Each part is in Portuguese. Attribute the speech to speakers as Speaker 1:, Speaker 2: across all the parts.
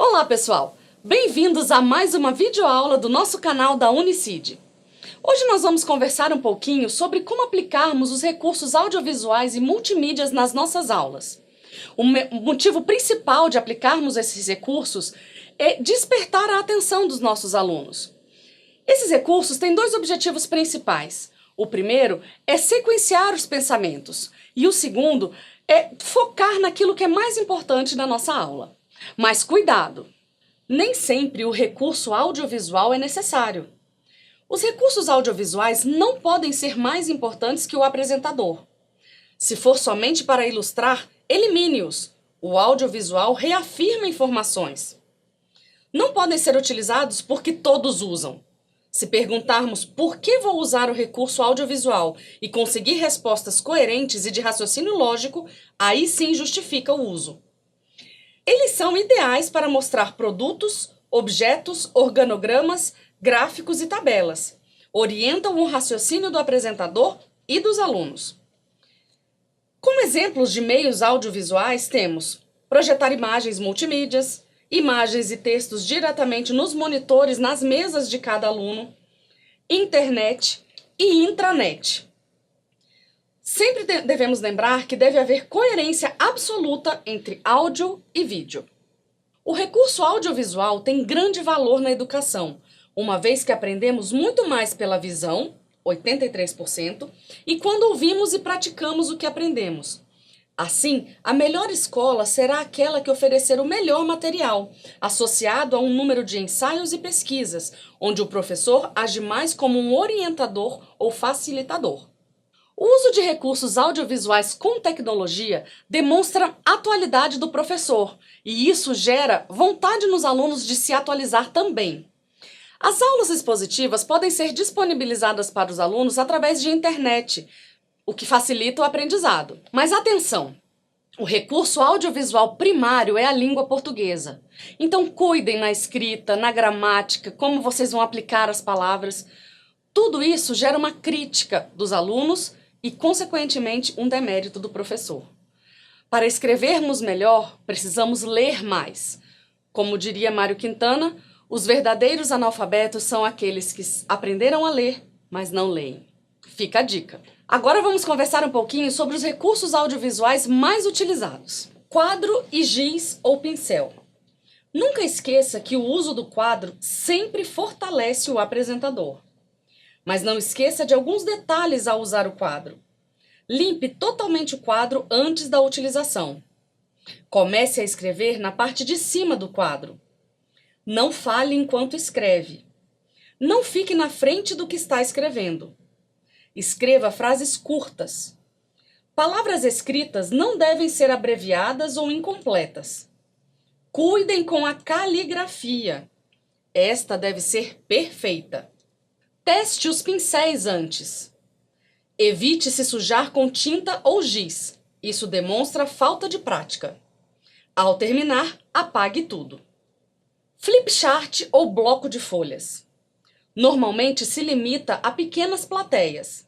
Speaker 1: Olá pessoal, bem-vindos a mais uma videoaula do nosso canal da Unicid. Hoje nós vamos conversar um pouquinho sobre como aplicarmos os recursos audiovisuais e multimídias nas nossas aulas. O motivo principal de aplicarmos esses recursos é despertar a atenção dos nossos alunos. Esses recursos têm dois objetivos principais. O primeiro é sequenciar os pensamentos e o segundo é focar naquilo que é mais importante na nossa aula. Mas cuidado! Nem sempre o recurso audiovisual é necessário. Os recursos audiovisuais não podem ser mais importantes que o apresentador. Se for somente para ilustrar, elimine-os. O audiovisual reafirma informações. Não podem ser utilizados porque todos usam. Se perguntarmos por que vou usar o recurso audiovisual e conseguir respostas coerentes e de raciocínio lógico, aí sim justifica o uso. Eles são ideais para mostrar produtos, objetos, organogramas, gráficos e tabelas. Orientam o raciocínio do apresentador e dos alunos. Como exemplos de meios audiovisuais temos projetar imagens multimídias, imagens e textos diretamente nos monitores nas mesas de cada aluno, internet e intranet. Sempre devemos lembrar que deve haver coerência absoluta entre áudio e vídeo. O recurso audiovisual tem grande valor na educação, uma vez que aprendemos muito mais pela visão, 83%, e quando ouvimos e praticamos o que aprendemos. Assim, a melhor escola será aquela que oferecer o melhor material, associado a um número de ensaios e pesquisas, onde o professor age mais como um orientador ou facilitador. O uso de recursos audiovisuais com tecnologia demonstra a atualidade do professor, e isso gera vontade nos alunos de se atualizar também. As aulas expositivas podem ser disponibilizadas para os alunos através de internet, o que facilita o aprendizado. Mas atenção! O recurso audiovisual primário é a língua portuguesa. Então cuidem na escrita, na gramática, como vocês vão aplicar as palavras. Tudo isso gera uma crítica dos alunos e, consequentemente, um demérito do professor. Para escrevermos melhor, precisamos ler mais. Como diria Mário Quintana, os verdadeiros analfabetos são aqueles que aprenderam a ler, mas não leem. Fica a dica. Agora vamos conversar um pouquinho sobre os recursos audiovisuais mais utilizados. Quadro e giz ou pincel. Nunca esqueça que o uso do quadro sempre fortalece o apresentador. Mas não esqueça de alguns detalhes ao usar o quadro. Limpe totalmente o quadro antes da utilização. Comece a escrever na parte de cima do quadro. Não fale enquanto escreve. Não fique na frente do que está escrevendo. Escreva frases curtas. Palavras escritas não devem ser abreviadas ou incompletas. Cuidem com a caligrafia. Esta deve ser perfeita. Teste os pincéis antes. Evite se sujar com tinta ou giz. Isso demonstra falta de prática. Ao terminar, apague tudo. Flipchart ou bloco de folhas. Normalmente se limita a pequenas plateias.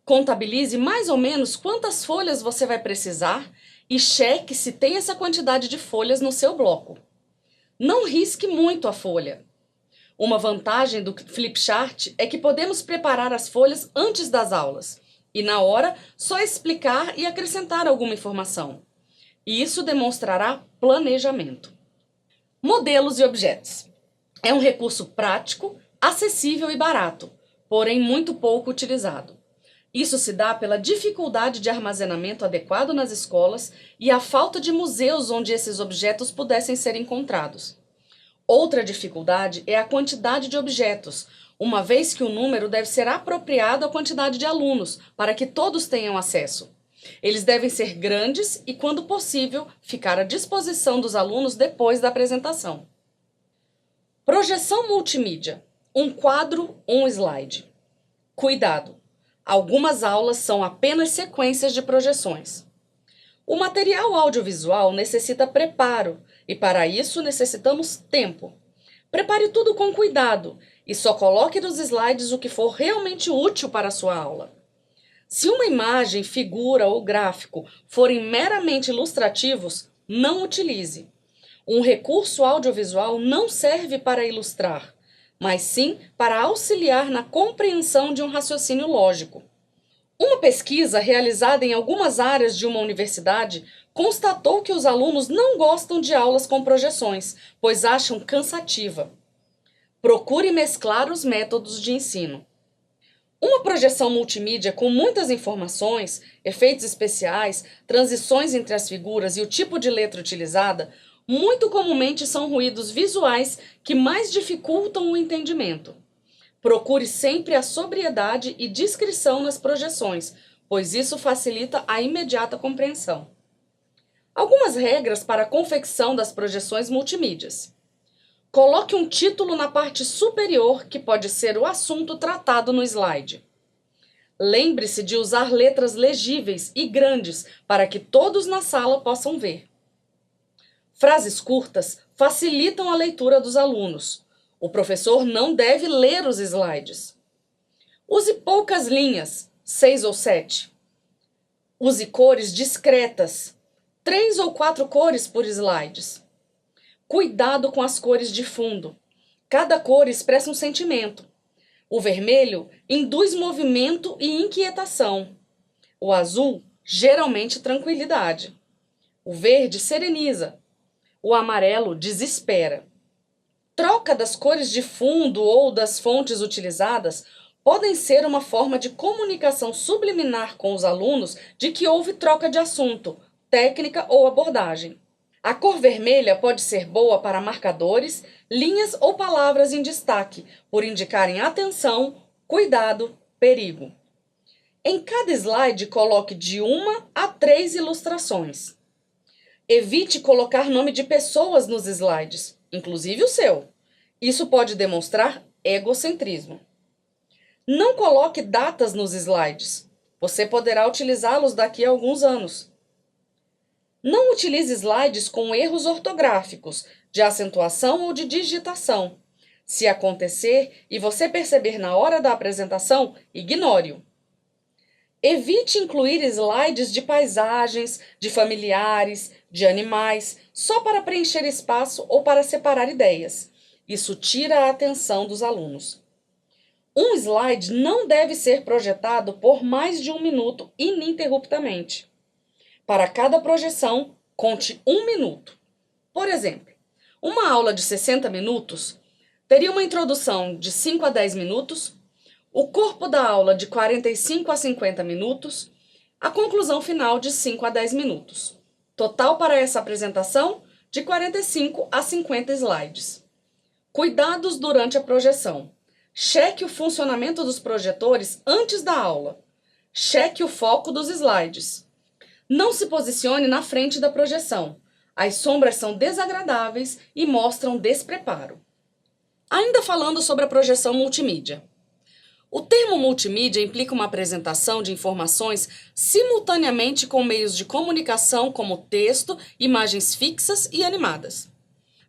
Speaker 1: Contabilize mais ou menos quantas folhas você vai precisar e cheque se tem essa quantidade de folhas no seu bloco. Não risque muito a folha. Uma vantagem do Flipchart é que podemos preparar as folhas antes das aulas e, na hora, só explicar e acrescentar alguma informação. E isso demonstrará planejamento. Modelos e objetos. É um recurso prático, acessível e barato, porém muito pouco utilizado. Isso se dá pela dificuldade de armazenamento adequado nas escolas e a falta de museus onde esses objetos pudessem ser encontrados. Outra dificuldade é a quantidade de objetos, uma vez que o número deve ser apropriado à quantidade de alunos, para que todos tenham acesso. Eles devem ser grandes e, quando possível, ficar à disposição dos alunos depois da apresentação. Projeção multimídia. Um quadro ou um slide. Cuidado! Algumas aulas são apenas sequências de projeções. O material audiovisual necessita preparo e, para isso, necessitamos tempo. Prepare tudo com cuidado e só coloque nos slides o que for realmente útil para a sua aula. Se uma imagem, figura ou gráfico forem meramente ilustrativos, não utilize. Um recurso audiovisual não serve para ilustrar, mas sim para auxiliar na compreensão de um raciocínio lógico. Uma pesquisa realizada em algumas áreas de uma universidade constatou que os alunos não gostam de aulas com projeções, pois acham cansativa. Procure mesclar os métodos de ensino. Uma projeção multimídia com muitas informações, efeitos especiais, transições entre as figuras e o tipo de letra utilizada, muito comumente são ruídos visuais que mais dificultam o entendimento. Procure sempre a sobriedade e discrição nas projeções, pois isso facilita a imediata compreensão. Algumas regras para a confecção das projeções multimídias. Coloque um título na parte superior, que pode ser o assunto tratado no slide. Lembre-se de usar letras legíveis e grandes para que todos na sala possam ver. Frases curtas facilitam a leitura dos alunos. O professor não deve ler os slides. Use poucas linhas, 6 ou 7. Use cores discretas, 3 ou 4 cores por slides. Cuidado com as cores de fundo. Cada cor expressa um sentimento. O vermelho induz movimento e inquietação. O azul, geralmente tranquilidade. O verde sereniza. O amarelo desespera. Troca das cores de fundo ou das fontes utilizadas podem ser uma forma de comunicação subliminar com os alunos de que houve troca de assunto, técnica ou abordagem. A cor vermelha pode ser boa para marcadores, linhas ou palavras em destaque, por indicarem atenção, cuidado, perigo. Em cada slide, coloque de 1 a 3 ilustrações. Evite colocar nome de pessoas nos slides, inclusive o seu. Isso pode demonstrar egocentrismo. Não coloque datas nos slides. Você poderá utilizá-los daqui a alguns anos. Não utilize slides com erros ortográficos, de acentuação ou de digitação. Se acontecer e você perceber na hora da apresentação, ignore-o. Evite incluir slides de paisagens, de familiares, de animais, só para preencher espaço ou para separar ideias. Isso tira a atenção dos alunos. Um slide não deve ser projetado por mais de 1 minuto ininterruptamente. Para cada projeção, conte 1 minuto. Por exemplo, uma aula de 60 minutos teria uma introdução de 5 a 10 minutos, o corpo da aula de 45 a 50 minutos, a conclusão final de 5 a 10 minutos. Total para essa apresentação, de 45 a 50 slides. Cuidados durante a projeção. Cheque o funcionamento dos projetores antes da aula. Cheque o foco dos slides. Não se posicione na frente da projeção. As sombras são desagradáveis e mostram despreparo. Ainda falando sobre a projeção multimídia. O termo multimídia implica uma apresentação de informações simultaneamente com meios de comunicação como texto, imagens fixas e animadas.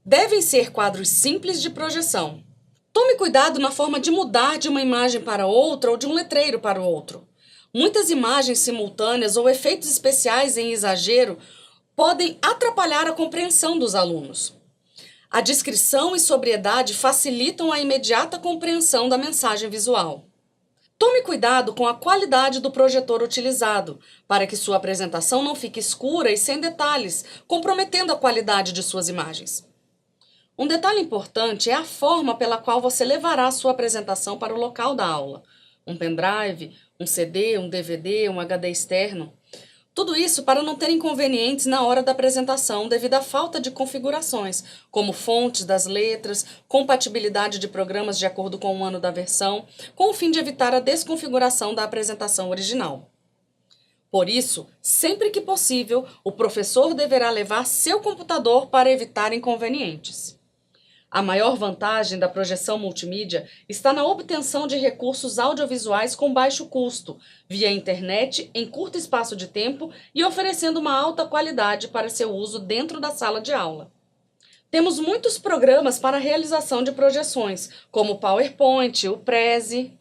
Speaker 1: Devem ser quadros simples de projeção. Tome cuidado na forma de mudar de uma imagem para outra ou de um letreiro para o outro. Muitas imagens simultâneas ou efeitos especiais em exagero podem atrapalhar a compreensão dos alunos. A discrição e sobriedade facilitam a imediata compreensão da mensagem visual. Tome cuidado com a qualidade do projetor utilizado, para que sua apresentação não fique escura e sem detalhes, comprometendo a qualidade de suas imagens. Um detalhe importante é a forma pela qual você levará a sua apresentação para o local da aula. Um pendrive, um CD, um DVD, um HD externo. Tudo isso para não ter inconvenientes na hora da apresentação devido à falta de configurações, como fontes das letras, compatibilidade de programas de acordo com o ano da versão, com o fim de evitar a desconfiguração da apresentação original. Por isso, sempre que possível, o professor deverá levar seu computador para evitar inconvenientes. A maior vantagem da projeção multimídia está na obtenção de recursos audiovisuais com baixo custo, via internet, em curto espaço de tempo e oferecendo uma alta qualidade para seu uso dentro da sala de aula. Temos muitos programas para a realização de projeções, como o PowerPoint, o Prezi.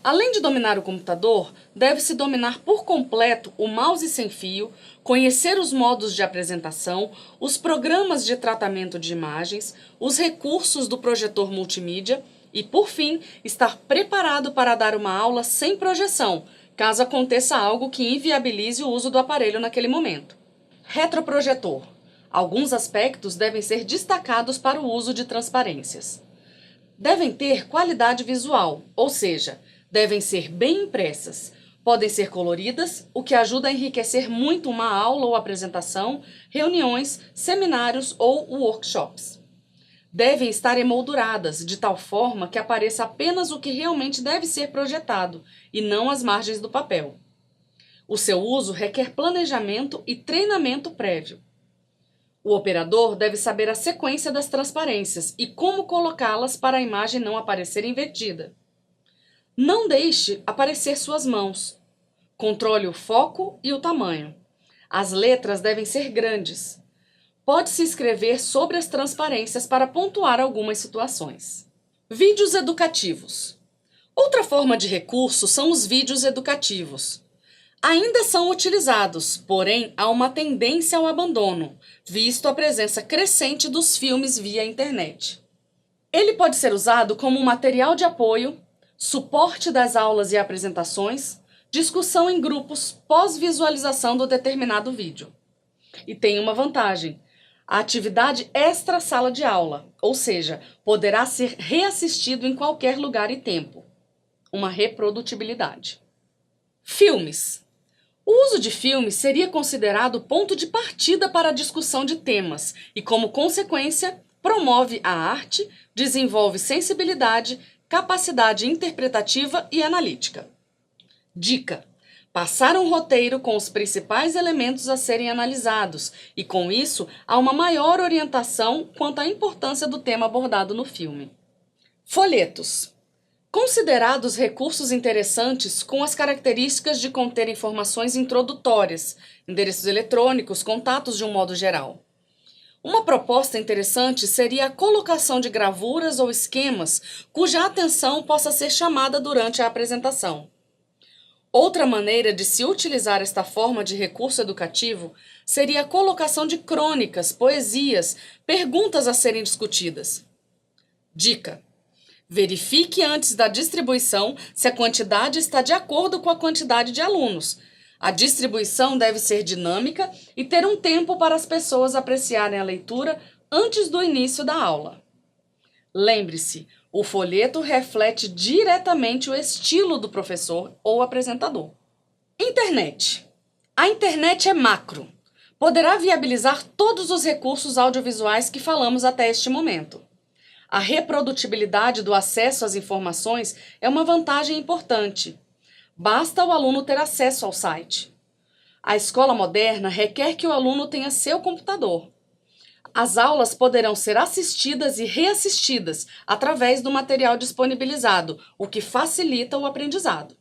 Speaker 1: Além de dominar o computador, deve-se dominar por completo o mouse sem fio, conhecer os modos de apresentação, os programas de tratamento de imagens, os recursos do projetor multimídia e, por fim, estar preparado para dar uma aula sem projeção, caso aconteça algo que inviabilize o uso do aparelho naquele momento. Retroprojetor. Alguns aspectos devem ser destacados para o uso de transparências. Devem ter qualidade visual, ou seja, devem ser bem impressas. Podem ser coloridas, o que ajuda a enriquecer muito uma aula ou apresentação, reuniões, seminários ou workshops. Devem estar emolduradas, de tal forma que apareça apenas o que realmente deve ser projetado, e não as margens do papel. O seu uso requer planejamento e treinamento prévio. O operador deve saber a sequência das transparências e como colocá-las para a imagem não aparecer invertida. Não deixe aparecer suas mãos. Controle o foco e o tamanho. As letras devem ser grandes. Pode-se escrever sobre as transparências para pontuar algumas situações. Vídeos educativos. Outra forma de recurso são os vídeos educativos. Ainda são utilizados, porém há uma tendência ao abandono, visto a presença crescente dos filmes via internet. Ele pode ser usado como material de apoio, suporte das aulas e apresentações, discussão em grupos pós-visualização do determinado vídeo. E tem uma vantagem: a atividade extra sala de aula, ou seja, poderá ser reassistido em qualquer lugar e tempo. Uma reprodutibilidade. Filmes. O uso de filmes seria considerado ponto de partida para a discussão de temas e, como consequência, promove a arte, desenvolve sensibilidade, capacidade interpretativa e analítica. Dica: passar um roteiro com os principais elementos a serem analisados e, com isso, há uma maior orientação quanto à importância do tema abordado no filme. Folhetos. Considerados recursos interessantes com as características de conter informações introdutórias, endereços eletrônicos, contatos de um modo geral. Uma proposta interessante seria a colocação de gravuras ou esquemas cuja atenção possa ser chamada durante a apresentação. Outra maneira de se utilizar esta forma de recurso educativo seria a colocação de crônicas, poesias, perguntas a serem discutidas. Dica: verifique antes da distribuição se a quantidade está de acordo com a quantidade de alunos. A distribuição deve ser dinâmica e ter um tempo para as pessoas apreciarem a leitura antes do início da aula. Lembre-se, o folheto reflete diretamente o estilo do professor ou apresentador. Internet. A internet é macro. Poderá viabilizar todos os recursos audiovisuais que falamos até este momento. A reprodutibilidade do acesso às informações é uma vantagem importante. Basta o aluno ter acesso ao site. A escola moderna requer que o aluno tenha seu computador. As aulas poderão ser assistidas e reassistidas através do material disponibilizado, o que facilita o aprendizado.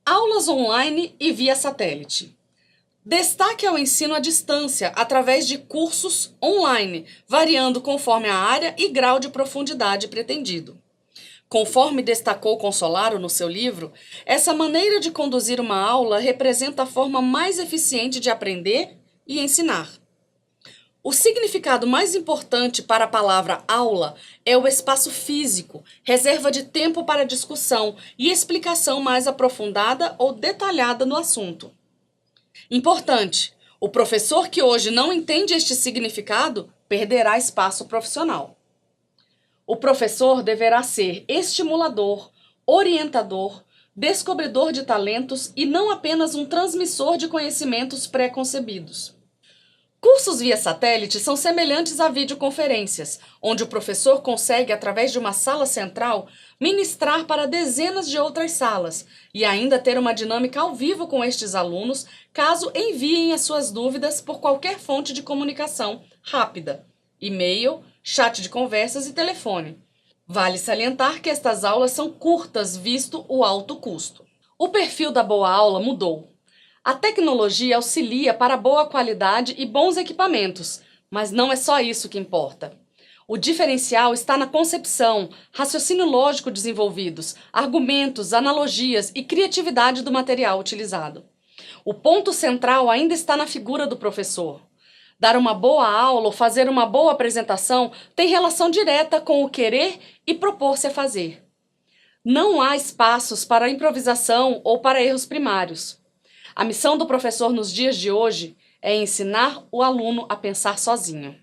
Speaker 1: Aulas online e via satélite. Destaque ao ensino à distância através de cursos online, variando conforme a área e grau de profundidade pretendido. Conforme destacou Consolaro no seu livro, essa maneira de conduzir uma aula representa a forma mais eficiente de aprender e ensinar. O significado mais importante para a palavra aula é o espaço físico, reserva de tempo para discussão e explicação mais aprofundada ou detalhada no assunto. Importante: o professor que hoje não entende este significado perderá espaço profissional. O professor deverá ser estimulador, orientador, descobridor de talentos e não apenas um transmissor de conhecimentos pré-concebidos. Cursos via satélite são semelhantes a videoconferências, onde o professor consegue, através de uma sala central, ministrar para dezenas de outras salas e ainda ter uma dinâmica ao vivo com estes alunos, caso enviem as suas dúvidas por qualquer fonte de comunicação rápida: e-mail, chat de conversas e telefone. Vale salientar que estas aulas são curtas, visto o alto custo. O perfil da boa aula mudou. A tecnologia auxilia para boa qualidade e bons equipamentos, mas não é só isso que importa. O diferencial está na concepção, raciocínio lógico desenvolvidos, argumentos, analogias e criatividade do material utilizado. O ponto central ainda está na figura do professor. Dar uma boa aula ou fazer uma boa apresentação tem relação direta com o querer e propor-se a fazer. Não há espaços para improvisação ou para erros primários. A missão do professor nos dias de hoje é ensinar o aluno a pensar sozinho.